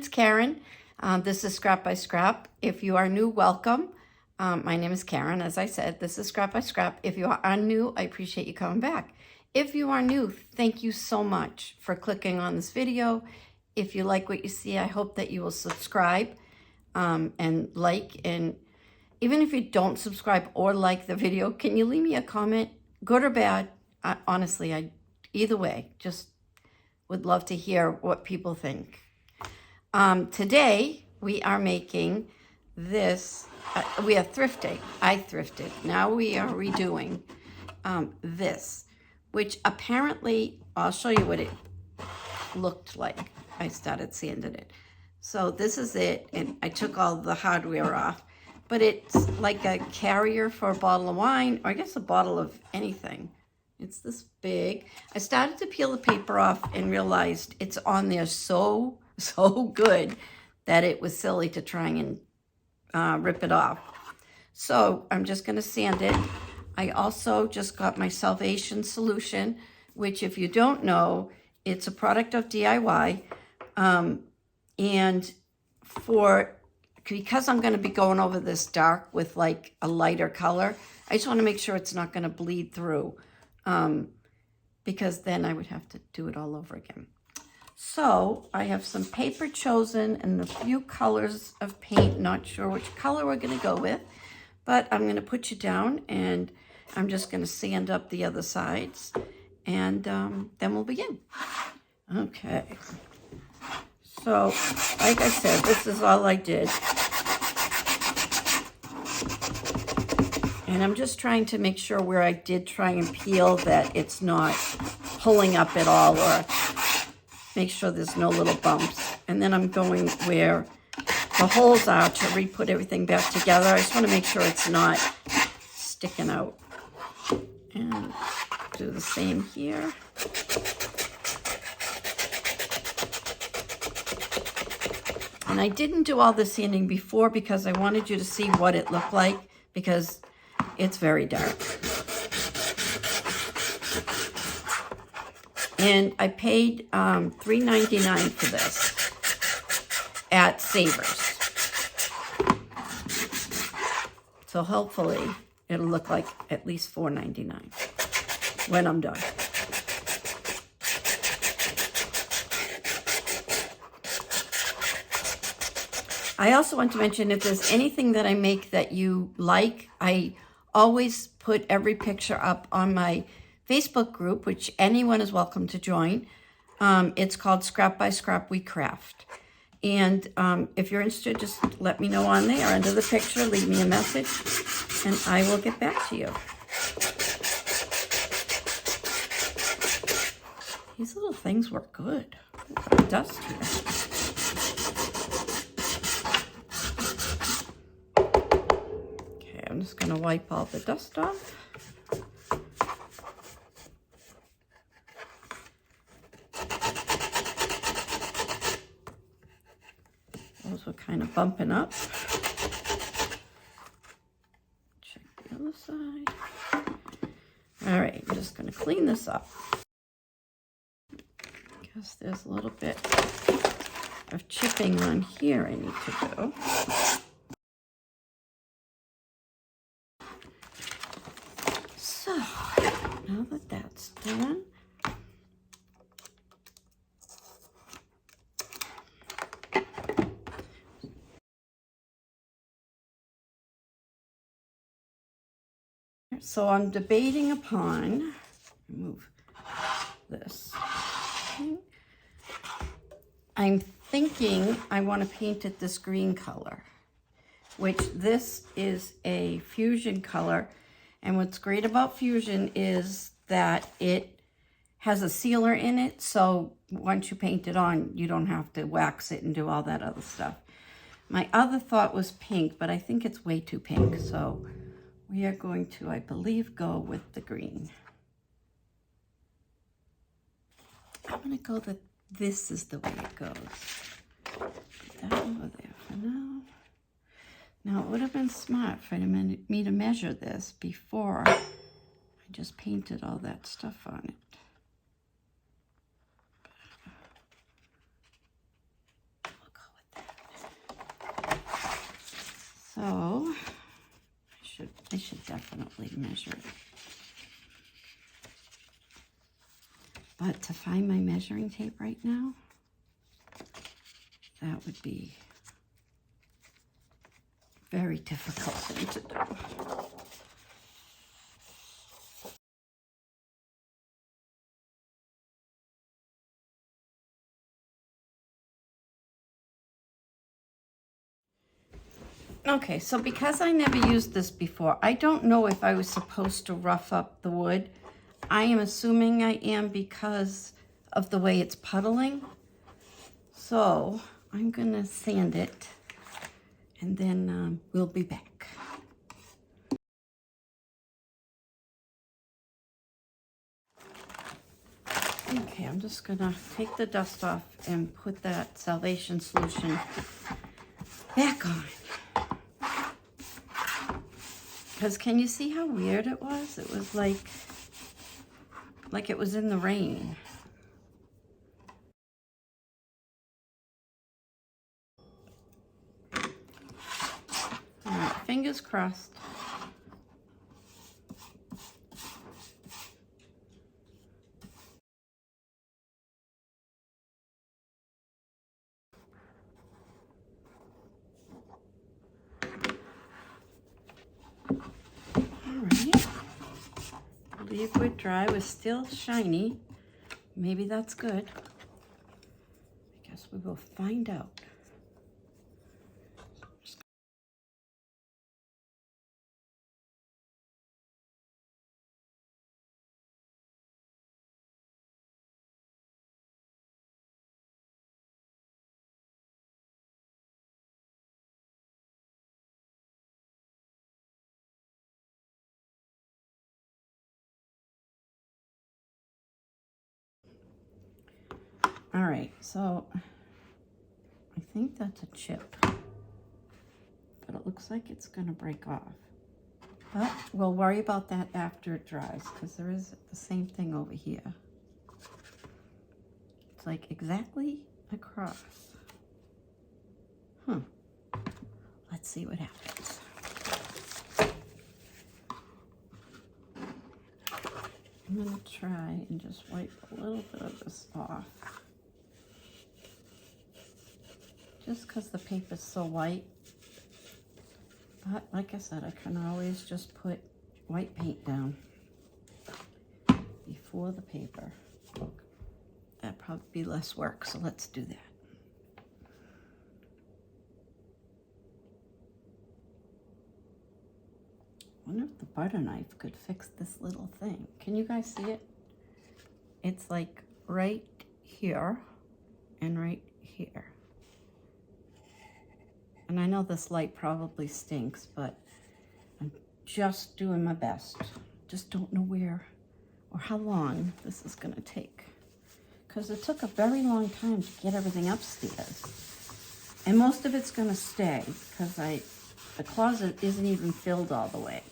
it's Karen. This is Scrap by Scrap. If you are new, welcome. My name is Karen. As I said, this is Scrap by Scrap. If you are new, I appreciate you coming back. If you are new, thank you so much for clicking on this video. If you like what you see, I hope that you will subscribe and like. And even if you don't subscribe or like the video, can you leave me a comment, good or bad? Honestly, either way, just would love to hear what people think. Today we are making this, we are thrifting. I thrifted. Now we are redoing this, which apparently, I'll show you what it looked like. I started sanding it. So this is it, and I took all the hardware off, but it's like a carrier for a bottle of wine, or I guess a bottle of anything. It's this big. I started to peel the paper off and realized it's on there so good that it was silly to try and rip it off. So I'm just going to sand it. I also just got my Salvation solution, which if you don't know, it's a product of DIY. And because I'm going to be going over this dark with like a lighter color, I just want to make sure it's not going to bleed through, because then I would have to do it all over again. So I have some paper chosen and a few colors of paint. Not sure which color we're going to go with, but I'm going to put you down and I'm just going to sand up the other sides, and then we'll begin. Okay. So, like I said, this is all I did. And I'm just trying to make sure where I did try and peel that it's not pulling up at all, or make sure there's no little bumps. And then I'm going where the holes are to re-put everything back together. I just want to make sure it's not sticking out. And do the same here. And I didn't do all the sanding before because I wanted you to see what it looked like, because it's very dark. And I paid $3.99 for this at Savers. So hopefully it'll look like at least $4.99 when I'm done. I also want to mention, if there's anything that I make that you like, I always put every picture up on my Facebook group, which anyone is welcome to join. It's called Scrap by Scrap We Craft. And if you're interested, just let me know on there under the picture, leave me a message, and I will get back to you. These little things work good. Dust here. I'm just going to wipe all the dust off. Those were kind of bumping up. Check the other side. All right, I'm just going to clean this up, because there's a little bit of chipping on here I need to do. Now that that's done, so I'm debating upon, move this. I'm thinking I want to paint it this green color, which this is a fusion color. And what's great about fusion is that it has a sealer in it, so once you paint it on, you don't have to wax it and do all that other stuff. My other thought was pink, but I think it's way too pink, so we are going to, I believe, go with the green. I'm going to go that this is the way it goes. Put that over there for now. Now, it would have been smart for me to measure this before I just painted all that stuff on it. We'll go So I should definitely measure it. But to find my measuring tape right now, that would be a very difficult thing to do. Okay, so because I never used this before, I don't know if I was supposed to rough up the wood. I am assuming I am because of the way it's puddling. So I'm gonna sand it and then we'll be back. Okay, I'm just gonna take the dust off and put that Salvation solution back on. Because can you see how weird it was? It was like it was in the rain. All right, fingers crossed. Liquid dry was still shiny. Maybe that's good. I guess we will find out. All right, so I think that's a chip, but it looks like it's gonna break off. But we'll worry about that after it dries, because there is the same thing over here. It's like exactly across. Let's see what happens. I'm gonna try and just wipe a little bit of this off. Just because the paper's so white. But like I said, I can always just put white paint down before the paper. That'd probably be less work, so let's do that. I wonder if the butter knife could fix this little thing. Can you guys see it? It's like right here and right here. And I know this light probably stinks, but I'm just doing my best. Just don't know where or how long this is gonna take. Because it took a very long time to get everything upstairs. And most of it's gonna stay because the closet isn't even filled all the way.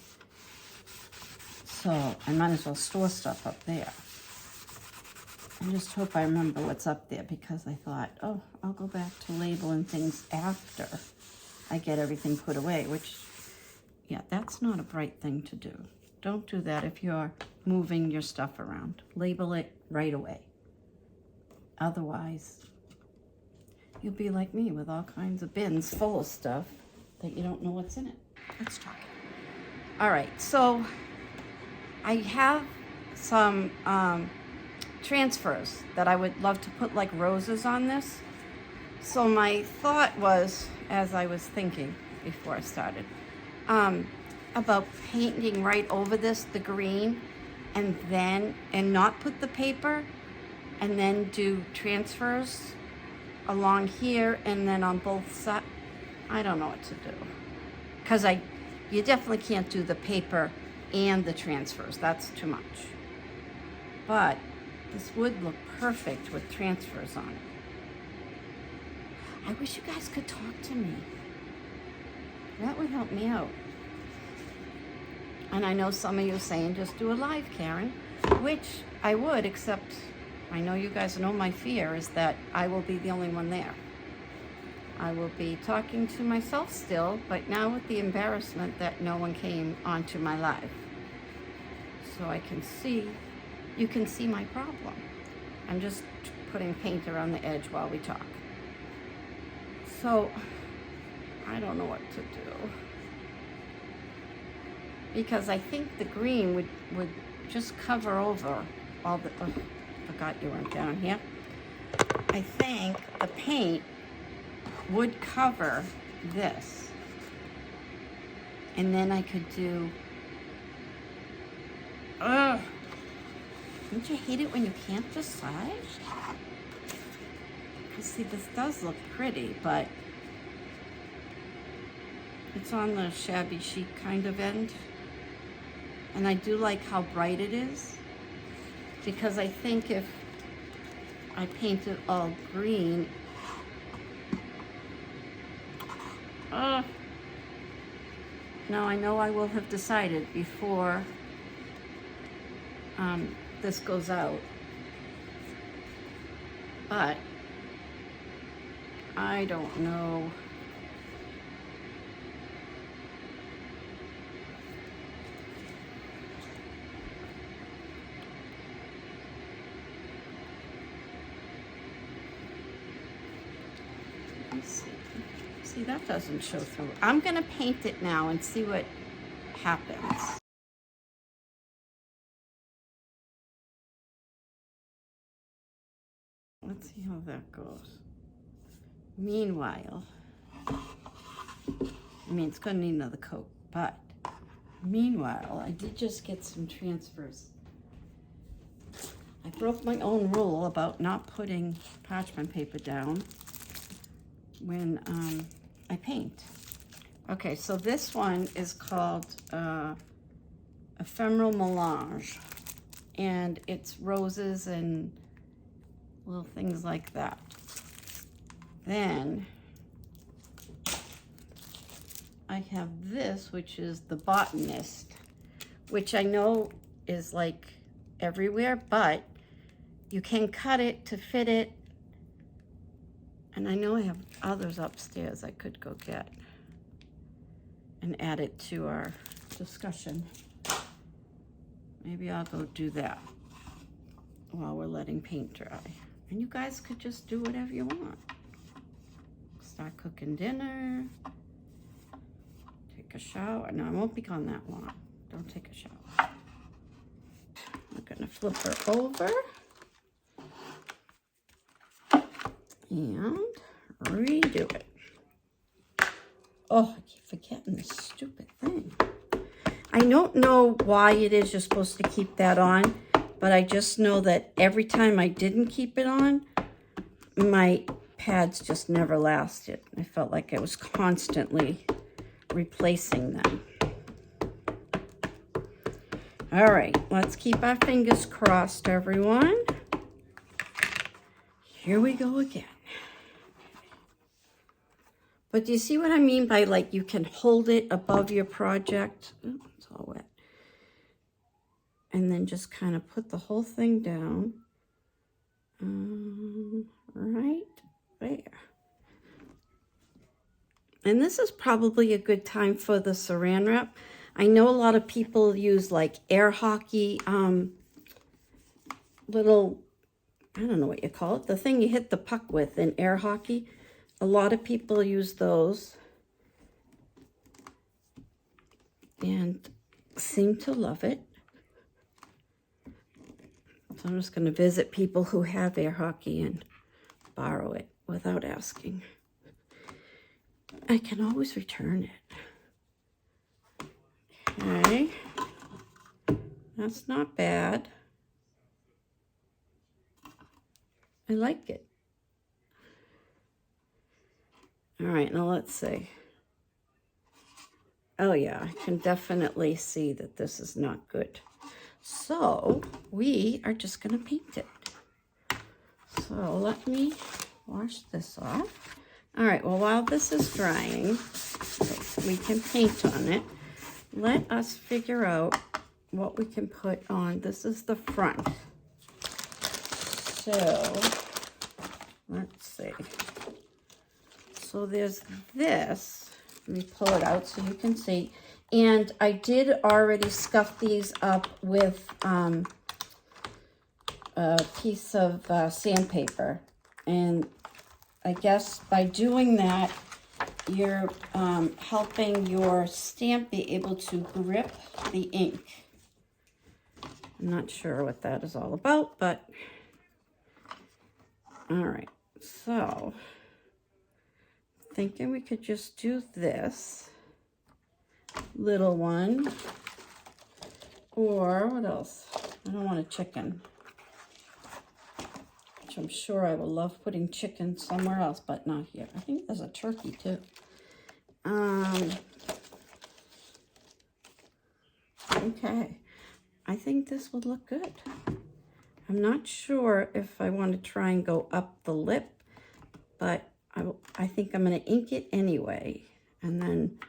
So I might as well store stuff up there. I just hope I remember what's up there, because I thought, oh, I'll go back to labeling things after I get everything put away, which, yeah, that's not a bright thing to do. Don't do that if you're moving your stuff around. Label it right away. Otherwise, you'll be like me with all kinds of bins full of stuff that you don't know what's in it. Let's try it. All right, so I have some transfers that I would love to put like roses on this. So my thought was, as I was thinking before I started, about painting right over this, the green, and not put the paper, and then do transfers along here and then on both sides. I don't know what to do. Because you definitely can't do the paper and the transfers. That's too much. But this would look perfect with transfers on it. I wish you guys could talk to me. That would help me out. And I know some of you are saying, just do a live, Karen, which I would, except I know you guys know my fear is that I will be the only one there. I will be talking to myself still, but now with the embarrassment that no one came onto my live. So I can see, you can see my problem. I'm just putting paint around the edge while we talk. So, I don't know what to do. Because I think the green would just cover over all the, oh, forgot you weren't down here. I think the paint would cover this. And then I could do, ugh. Don't you hate it when you can't decide? Because see, this does look pretty, but it's on the shabby chic kind of end. And I do like how bright it is, because I think if I paint it all green, now I know I will have decided before this goes out, but I don't know. See, that doesn't show through. I'm gonna paint it now and see what happens. Let's see how that goes. Meanwhile, I mean, it's gonna need another coat, but meanwhile, I did just get some transfers. I broke my own rule about not putting parchment paper down when I paint. Okay, so this one is called Ephemeral Melange, and it's roses and little things like that. Then I have this, which is the Botanist, which I know is like everywhere, but you can cut it to fit it. And I know I have others upstairs I could go get and add it to our discussion. Maybe I'll go do that while we're letting paint dry. And you guys could just do whatever you want. Start cooking dinner, take a shower. No, I won't be gone that long. Don't take a shower. I'm gonna flip her over and redo it. Oh, I keep forgetting this stupid thing. I don't know why it is you're supposed to keep that on, but I just know that every time I didn't keep it on, my pads just never lasted. I felt like I was constantly replacing them. All right, let's keep our fingers crossed, everyone. Here we go again. But do you see what I mean by, like, you can hold it above your project? Ooh, it's all wet. And then just kind of put the whole thing down. Right there. And this is probably a good time for the saran wrap. I know a lot of people use like air hockey, little, I don't know what you call it, the thing you hit the puck with in air hockey. A lot of people use those and seem to love it. So I'm just going to visit people who have air hockey and borrow it without asking. I can always return it. Okay. That's not bad. I like it. All right, now let's see. Oh yeah, I can definitely see that this is not good. So we are just gonna paint it. So let me wash this off. All right, well, while this is drying, so we can paint on it, let us figure out what we can put on. This is the front. So let's see. So there's this. Let me pull it out so you can see. And I did already scuff these up with a piece of sandpaper. And I guess by doing that, you're helping your stamp be able to grip the ink. I'm not sure what that is all about, but all right. So thinking we could just do this little one, or what else? I don't want a chicken, which I'm sure I will love putting chicken somewhere else, but not here. I think there's a turkey too. Okay, I think this would look good. I'm not sure if I want to try and go up the lip, but I think I'm going to ink it anyway, and then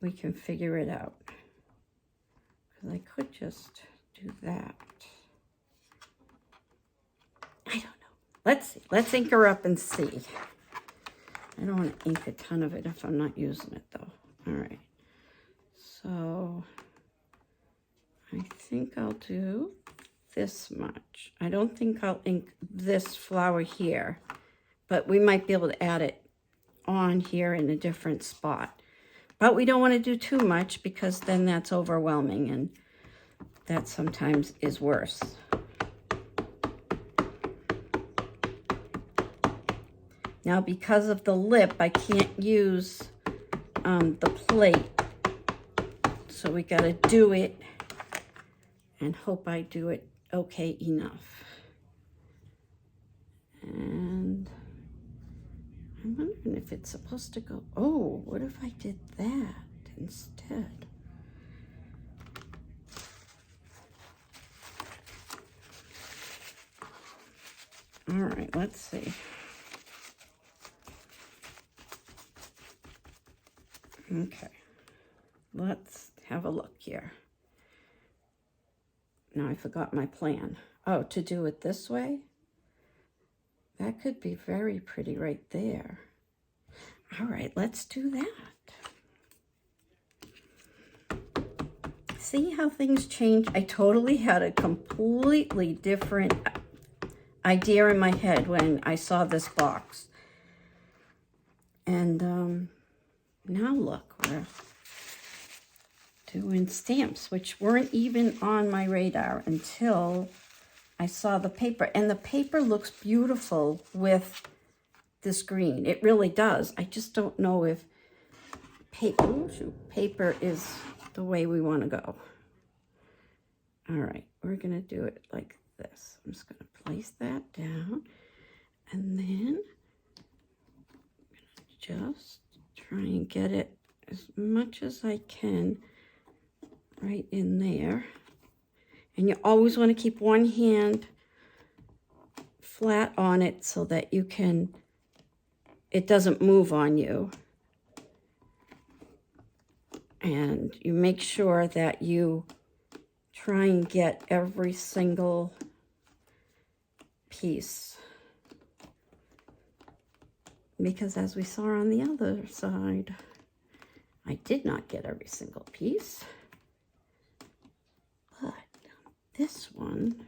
we can figure it out. Because I could just do that. I don't know. Let's see. Let's ink her up and see. I don't want to ink a ton of it if I'm not using it, though. All right. So I think I'll do this much. I don't think I'll ink this flower here, but we might be able to add it on here in a different spot. But we don't want to do too much because then that's overwhelming, and that sometimes is worse. Now, because of the lip, I can't use the plate. So we got to do it and hope I do it okay enough. And I'm wondering if it's supposed to go, oh, what if I did that instead? All right, let's see. Okay, let's have a look here. Now I forgot my plan. Oh, to do it this way? That could be very pretty right there. All right, let's do that. See how things change? I totally had a completely different idea in my head when I saw this box. And now look, we're doing stamps, which weren't even on my radar until I saw the paper. And the paper looks beautiful with this green. It really does. I just don't know if paper is the way we want to go. All right, we're going to do it like this. I'm just going to place that down. And then I'm going to just try and get it as much as I can right in there. And you always want to keep one hand flat on it so that you can, it doesn't move on you. And you make sure that you try and get every single piece. Because as we saw on the other side, I did not get every single piece. But this one,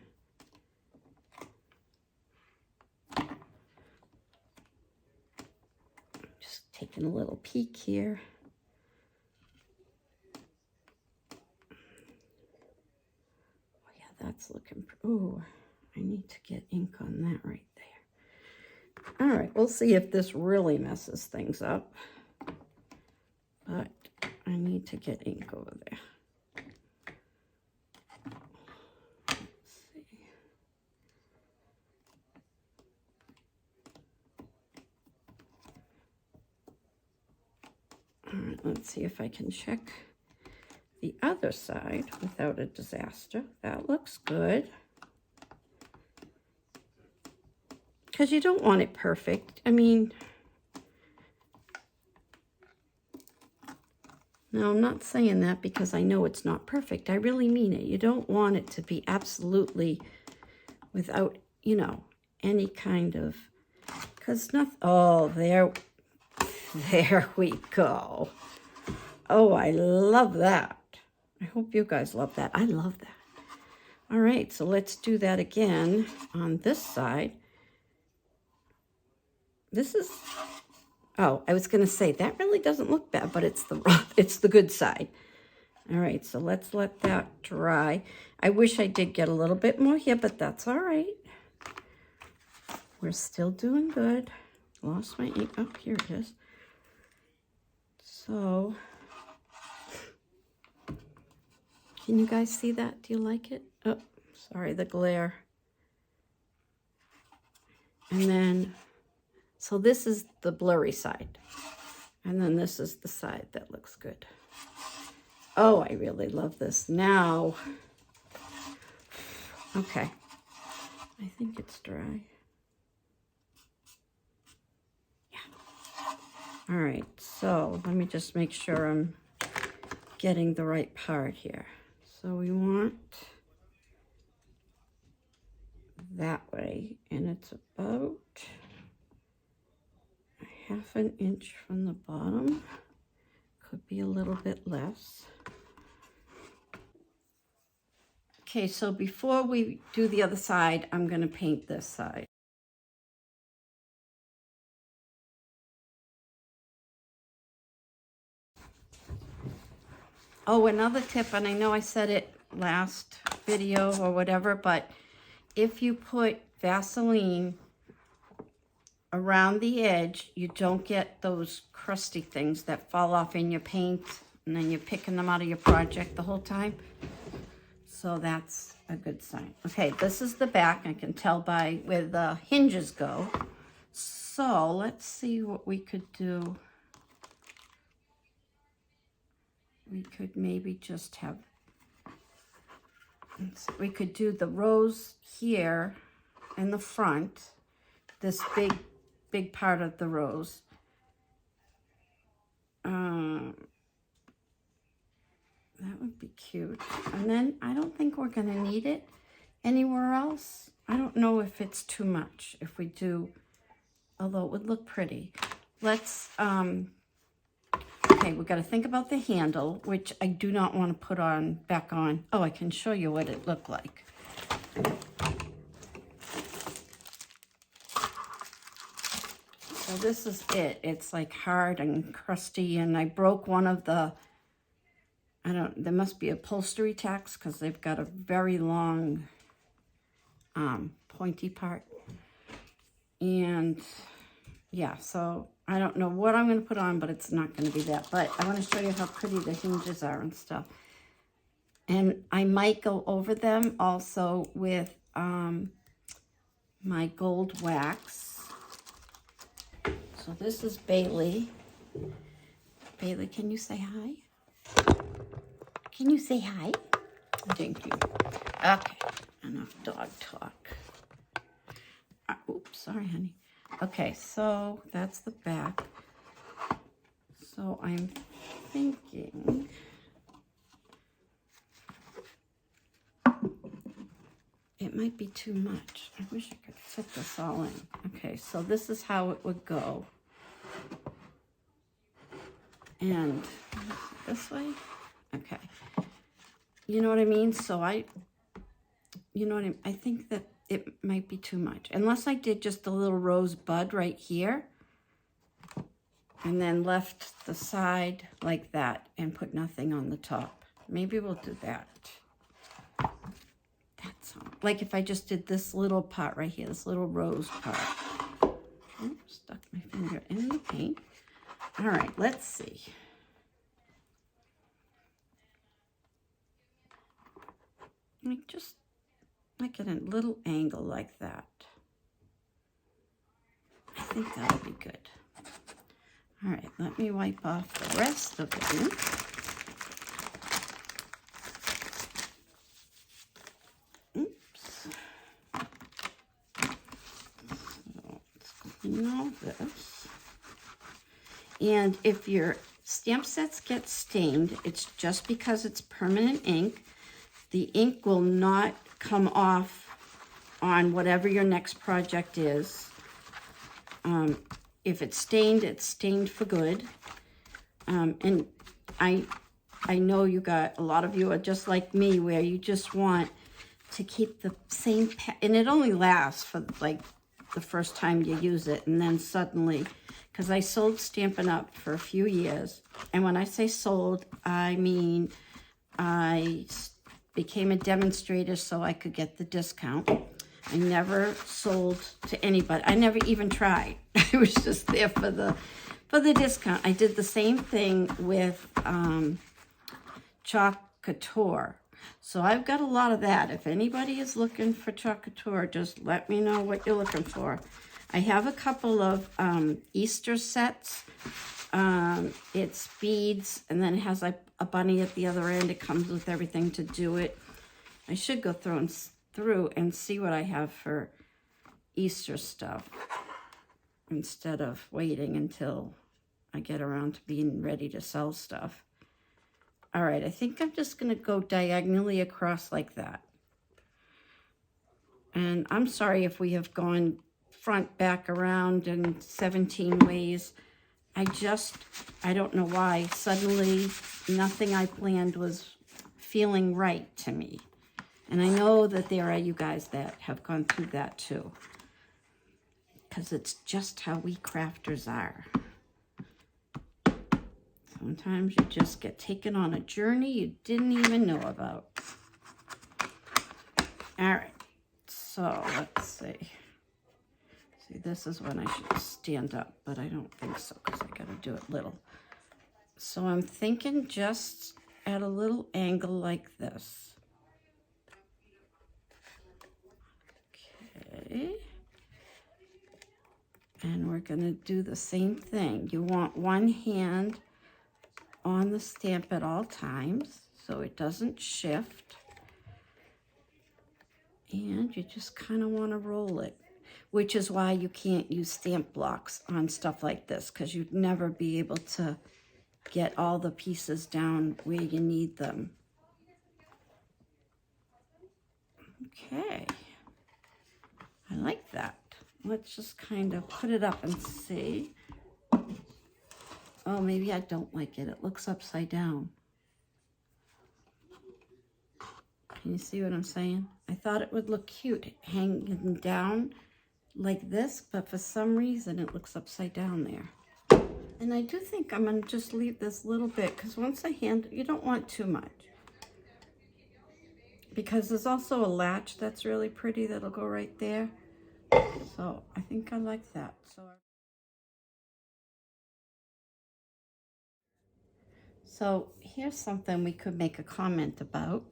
just taking a little peek here. Oh yeah, that's looking, ooh, I need to get ink on that right there. All right, we'll see if this really messes things up. But I need to get ink over there. Let's see. All right, let's see if I can check the other side without a disaster. That looks good. Because you don't want it perfect. I mean, no, I'm not saying that because I know it's not perfect. I really mean it. You don't want it to be absolutely without, you know, any kind of, because nothing, oh, there, There we go. Oh, I love that. I hope you guys love that. I love that. All right, so let's do that again on this side. This is, oh, I was gonna say that really doesn't look bad, but it's the good side. All right, so let's let that dry. I wish I did get a little bit more here, but that's all right. We're still doing good. Lost my ink. Oh, here it is. So, can you guys see that? Do you like it? Oh, sorry, the glare. And then, so this is the blurry side. And then this is the side that looks good. Oh, I really love this. Now, okay. I think it's dry. All right, so let me just make sure I'm getting the right part here. So we want that way, and it's about ½ an inch from the bottom. Could be a little bit less. Okay, so before we do the other side, I'm gonna paint this side. Oh, another tip, and I know I said it last video or whatever, but if you put Vaseline around the edge, you don't get those crusty things that fall off in your paint, and then you're picking them out of your project the whole time. So that's a good sign. Okay, this is the back. I can tell by where the hinges go. So let's see what we could do. We could maybe just have, we could do the rose here in the front, this big part of the rose. That would be cute. And then I don't think we're gonna need it anywhere else. I don't know if it's too much, if we do, although it would look pretty. Let's, okay, we've got to think about the handle, which I do not want to put back on. Oh, I can show you what it looked like. So this is it. It's like hard and crusty, and I broke one of the, there must be upholstery tacks because they've got a very long pointy part. And yeah, so I don't know what I'm going to put on, but it's not going to be that. But I want to show you how pretty the hinges are and stuff. And I might go over them also with my gold wax. So this is Bailey. Bailey, can you say hi? Can you say hi? Thank you. Okay, enough dog talk. Oops, sorry, honey. Okay, so that's the back. So I'm thinking it might be too much. I wish I could fit this all in. Okay, so this is how it would go. And this way? Okay. You know what I mean? So you know what I think that it might be too much. Unless I did just a little rose bud right here and then left the side like that and put nothing on the top. Maybe we'll do that. That's like if I just did this little part right here, this little rose part. Oh, stuck my finger in the paint. All right, let's see. Like just like at a little angle like that. I think that'll be good. All right, let me wipe off the rest of the ink. Oops. So let's clean all this. And if your stamp sets get stained, it's just because it's permanent ink. The ink will not come off on whatever your next project is. if it's stained for good. And I know you got, a lot of you are just like me, where you just want to keep the same, and it only lasts for like the first time you use it, and then suddenly, because I sold Stampin' Up! For a few years, and when I say sold, I mean I became a demonstrator so I could get the discount. I never sold to anybody. I never even tried. I was just there for the discount. I did the same thing with Chalk Couture. So I've got a lot of that. If anybody is looking for Chalk Couture, just let me know what you're looking for. I have a couple of Easter sets. It's beads, and then it has like a bunny at the other end. It comes with everything to do it. I should go through and see what I have for Easter stuff instead of waiting until I get around to being ready to sell stuff. All right, I think I'm just going to go diagonally across like that. And I'm sorry if we have gone front, back, around in 17 ways. I don't know why. Suddenly, nothing I planned was feeling right to me. And I know that there are you guys that have gone through that too. Because it's just how we crafters are. Sometimes you just get taken on a journey you didn't even know about. All right, so let's see. See, this is when I should stand up, but I don't think so because I got to do it little. So I'm thinking just at a little angle like this. Okay. And we're going to do the same thing. You want one hand on the stamp at all times so it doesn't shift. And you just kind of want to roll it, which is why you can't use stamp blocks on stuff like this, because you'd never be able to get all the pieces down where you need them. Okay. I like that. Let's just kind of put it up and see. Oh, maybe I don't like it. It looks upside down. Can you see what I'm saying? I thought it would look cute hanging down like this, but for some reason it looks upside down there. And I do think I'm going to just leave this little bit, because once I hand, you don't want too much. Because there's also a latch that's really pretty that'll go right there. So I think I like that. So here's something we could make a comment about.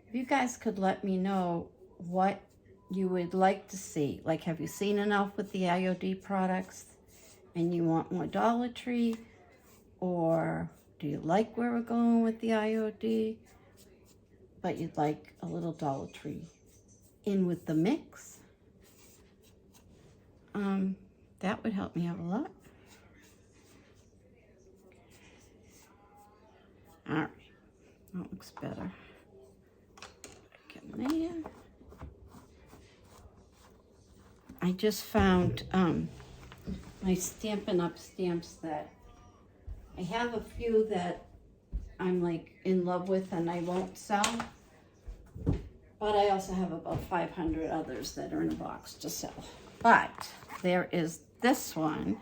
If you guys could let me know what you would like to see. Like, have you seen enough with the IOD products and you want more Dollar Tree? Or do you like where we're going with the IOD, but you'd like a little Dollar Tree in with the mix? That would help me out a lot. All right, that looks better. Back in there. I just found my Stampin' Up! Stamps that I have a few that I'm like in love with and I won't sell. But I also have about 500 others that are in a box to sell. But there is this one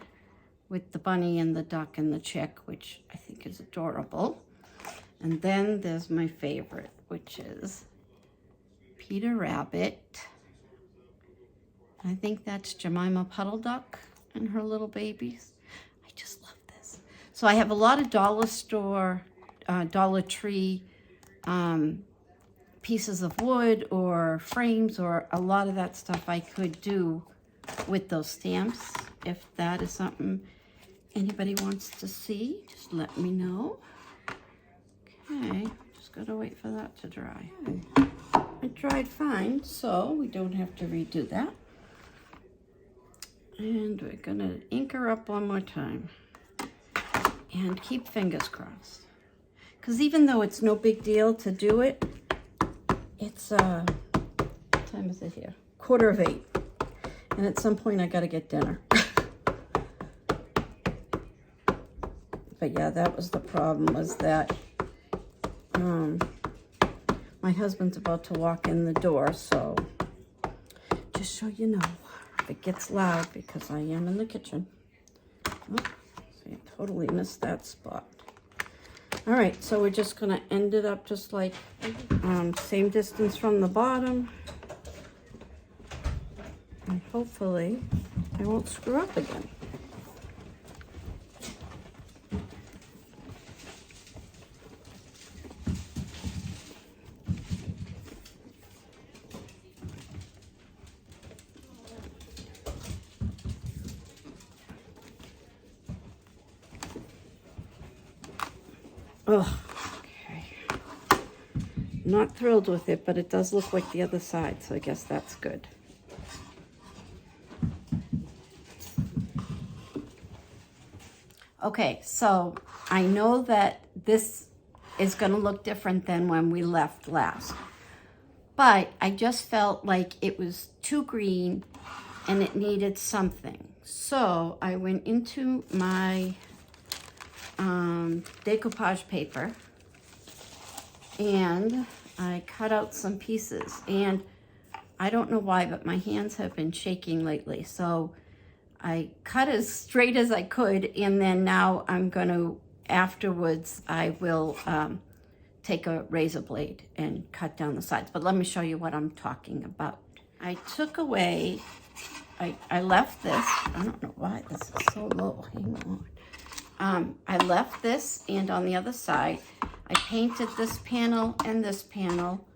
with the bunny and the duck and the chick, which I think is adorable. And then there's my favorite, which is Peter Rabbit. I think that's Jemima Puddle Duck and her little babies. I just love this. So I have a lot of dollar store, Dollar Tree pieces of wood or frames, or a lot of that stuff I could do with those stamps. If that is something anybody wants to see, just let me know. Okay, just gotta wait for that to dry. It dried fine, so we don't have to redo that. And we're gonna ink her up one more time and keep fingers crossed. Because even though it's no big deal to do it, it's, what time is it here? 7:45. And at some point I gotta get dinner. But yeah, that was the problem, was that my husband's about to walk in the door, so just so you know, if it gets loud, because I am in the kitchen. Oh, so I totally missed that spot. All right, so we're just gonna end it up just like same distance from the bottom. And hopefully I won't screw up again. Oh, okay. Not thrilled with it, but it does look like the other side, so I guess that's good. Okay, so I know that this is going to look different than when we left last, but I just felt like it was too green and it needed something. So I went into my decoupage paper and I cut out some pieces, and I don't know why, but my hands have been shaking lately, so I cut as straight as I could, and then now I'm going to, afterwards, I will take a razor blade and cut down the sides. But let me show you what I'm talking about. I took away, I left this, I don't know why this is so low, hang on. I left this, and on the other side, I painted this panel and this panel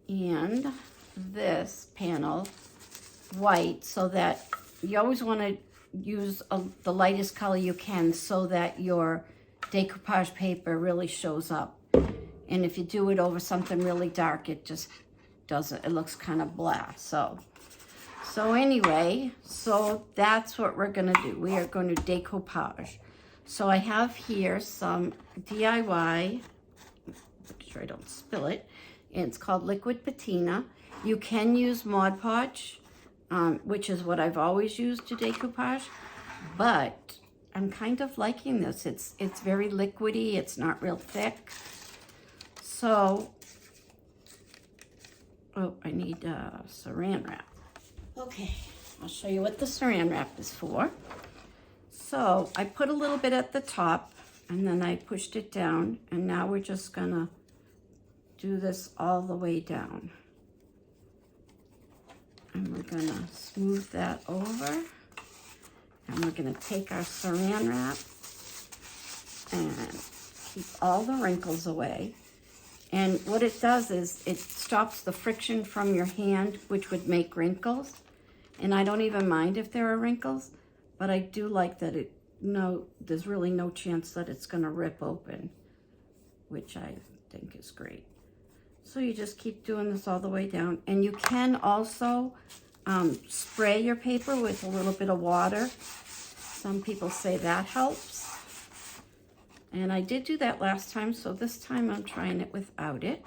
and this panel white, so that you always want to use the lightest color you can so that your decoupage paper really shows up. And if you do it over something really dark, it just doesn't, it looks kind of blah. So anyway, so that's what we're going to do. We are going to decoupage. So I have here some DIY, make sure I don't spill it. It's called liquid patina. You can use Mod Podge, which is what I've always used to decoupage, but I'm kind of liking this. It's very liquidy, it's not real thick. So, oh, I need saran wrap. Okay, I'll show you what the saran wrap is for. So I put a little bit at the top, and then I pushed it down, and now we're just gonna do this all the way down. And we're gonna smooth that over, and we're gonna take our saran wrap and keep all the wrinkles away. And what it does is it stops the friction from your hand, which would make wrinkles. And I don't even mind if there are wrinkles, but I do like that there's really no chance that it's gonna rip open, which I think is great. So you just keep doing this all the way down. And you can also spray your paper with a little bit of water. Some people say that helps. And I did do that last time, so this time I'm trying it without it.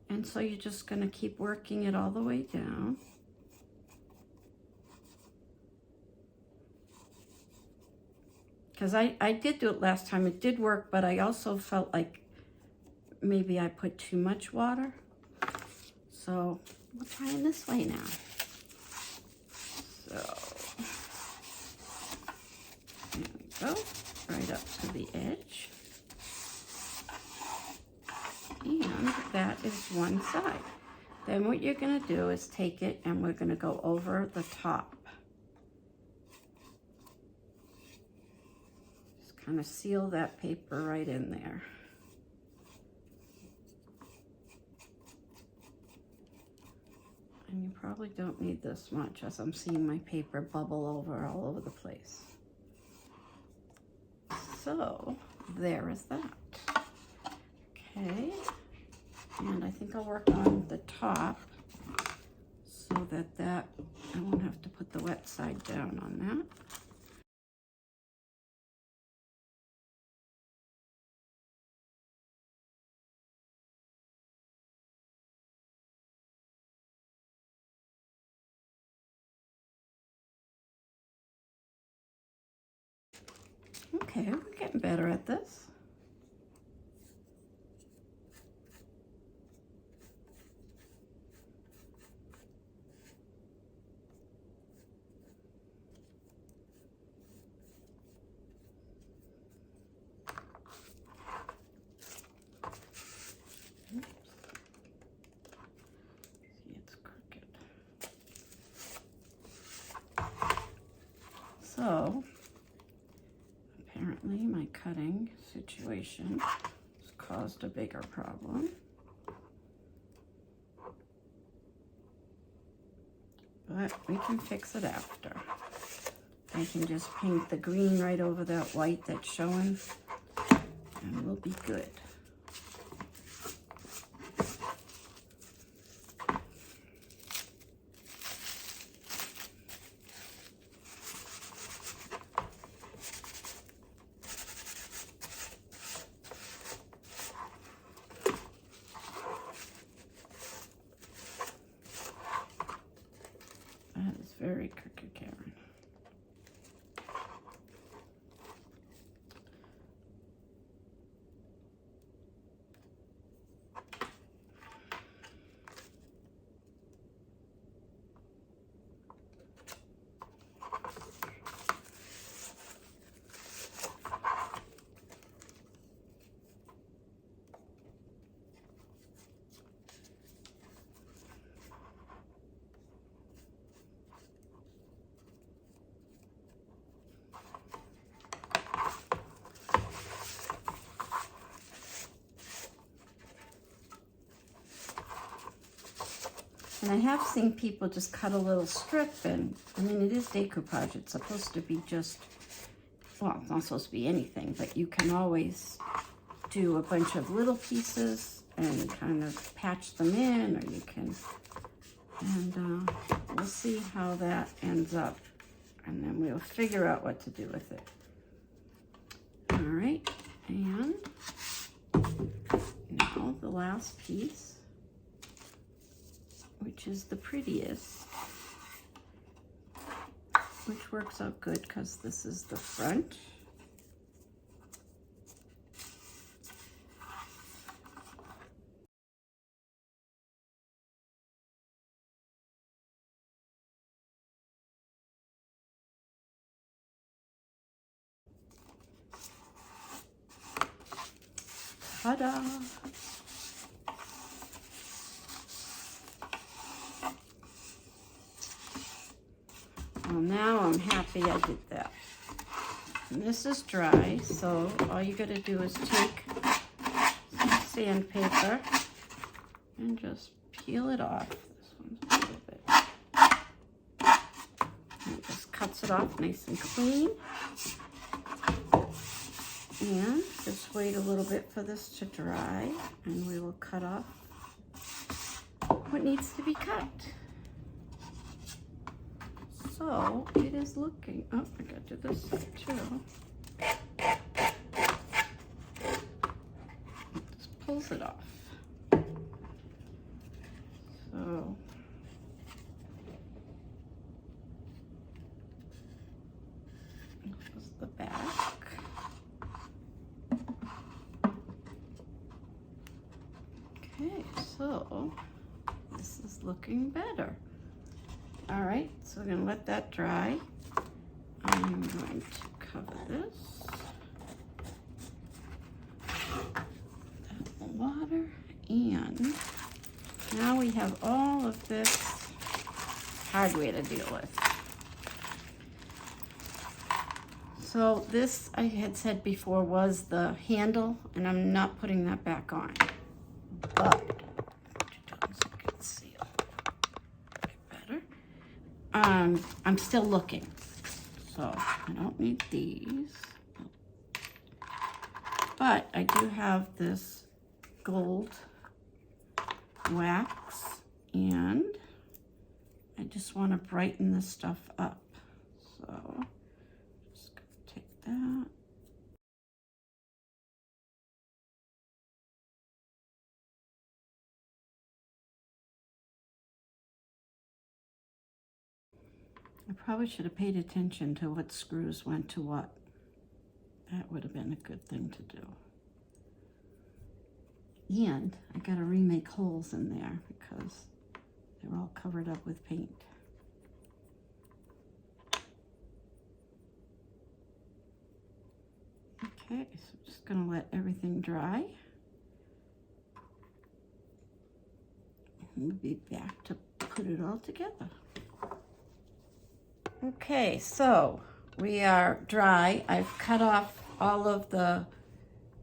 And so you're just gonna keep working it all the way down. Because I did do it last time, it did work, but I also felt like maybe I put too much water. So we'll try it this way now. So there we go, right up to the edge. And that is one side. Then what you're gonna do is take it and we're gonna go over the top. Just kind of seal that paper right in there. And you probably don't need this much, as I'm seeing my paper bubble over all over the place. So there is that. Okay, and I think I'll work on the top so that I won't have to put the wet side down on that. Okay, we're getting better at this. So, apparently my cutting situation has caused a bigger problem. But we can fix it after. I can just paint the green right over that white that's showing, and we'll be good. That is very crooked, Karen. And I have seen people just cut a little strip, and I mean, it is decoupage. It's supposed to be just, well, it's not supposed to be anything, but you can always do a bunch of little pieces and kind of patch them in, or you can, and we'll see how that ends up. And then we'll figure out what to do with it. All right, and now the last piece, which is the prettiest, which works out good because this is the front. Ta-da! Well, now I'm happy I did that. And this is dry, so all you gotta do is take some sandpaper and just peel it off. This one's a little bit. And it just cuts it off nice and clean. And just wait a little bit for this to dry, and we will cut off what needs to be cut. So it is looking, oh, I got to do this too. Just pulls it off. So this is the back. Okay, so this is looking better. All right, so we're gonna let that dry. I'm going to cover this. That water, and now we have all of this hardware to deal with. So this, I had said before, was the handle, and I'm not putting that back on. But so I can see a bit better. I'm still looking, so I don't need these. But I do have this gold wax, and I just want to brighten this stuff up. So just gonna take that. I probably should have paid attention to what screws went to what. That would have been a good thing to do. And I got to remake holes in there because they're all covered up with paint. Okay, so I'm just going to let everything dry. We'll be back to put it all together. Okay, so we are dry. I've cut off all of the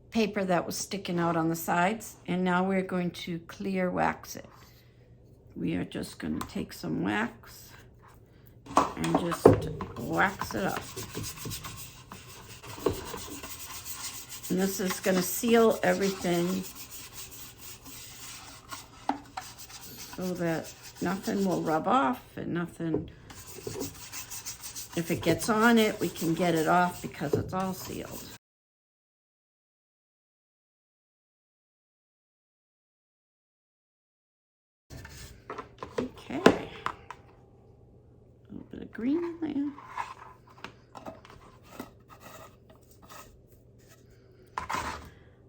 paper that was sticking out on the sides, and now we're going to clear wax it. We are just going to take some wax and just wax it up. And this is going to seal everything so that nothing will rub off and nothing, if it gets on it, we can get it off because it's all sealed. Okay, a little bit of green in there.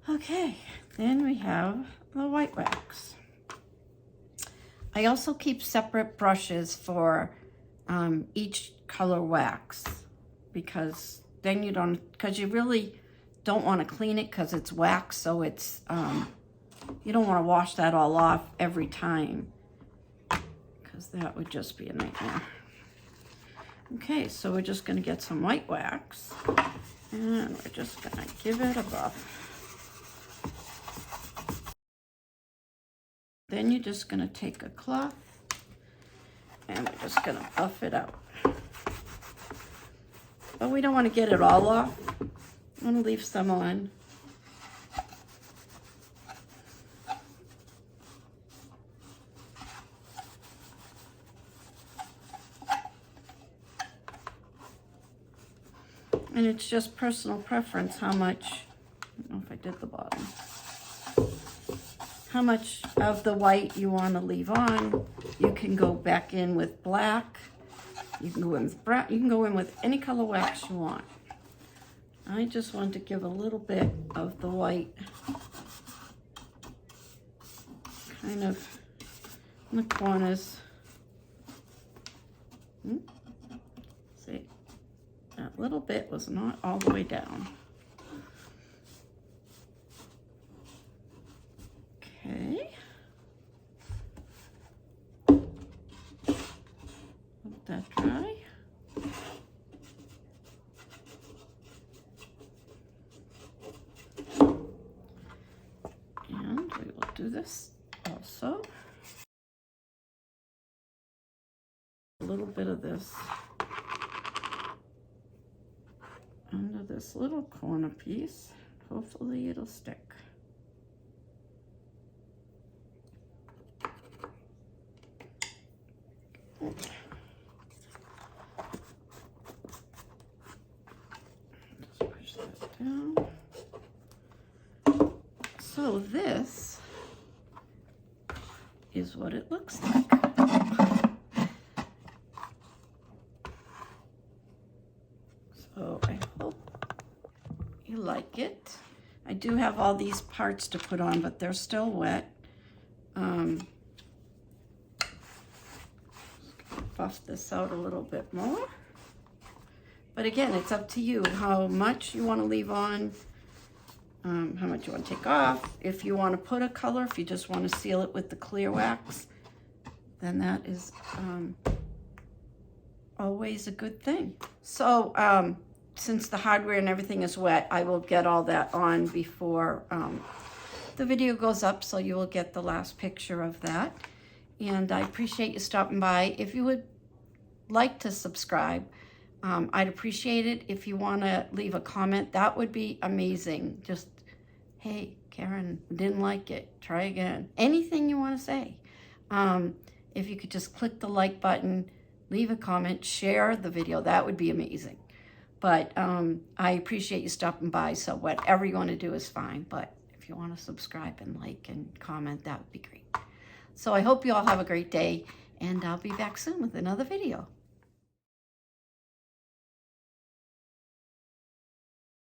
Okay, then we have the white wax. I also keep separate brushes for each color wax because then you don't, because you really don't want to clean it because it's wax, so it's, you don't want to wash that all off every time because that would just be a nightmare. Okay, so we're just going to get some white wax and we're just going to give it a buff. Then you're just going to take a cloth and we're just going to buff it out. But we don't want to get it all off. I want to leave some on. And it's just personal preference how much, I don't know if I did the bottom, how much of the white you want to leave on. You can go back in with black. You can go in with brown. You can go in with any color wax you want. I just want to give a little bit of the white kind of in the corners. See, that little bit was not all the way down. Okay. Let that dry. And we will do this also. A little bit of this under this little corner piece. Hopefully it'll stick. Just push that down. So this is what it looks like. So I hope you like it. I do have all these parts to put on, but they're still wet. Buff this out a little bit more. But again, it's up to you how much you want to leave on, how much you want to take off. If you want to put a color, if you just want to seal it with the clear wax, then that is always a good thing. So since the hardware and everything is wet, I will get all that on before the video goes up, so you will get the last picture of that. And I appreciate you stopping by. If you would like to subscribe, I'd appreciate it. If you want to leave a comment, that would be amazing. Just, hey, Karen, didn't like it. Try again. Anything you want to say. If you could just click the like button, leave a comment, share the video, that would be amazing. But I appreciate you stopping by, so whatever you want to do is fine. But if you want to subscribe and like and comment, that would be great. So I hope you all have a great day, and I'll be back soon with another video.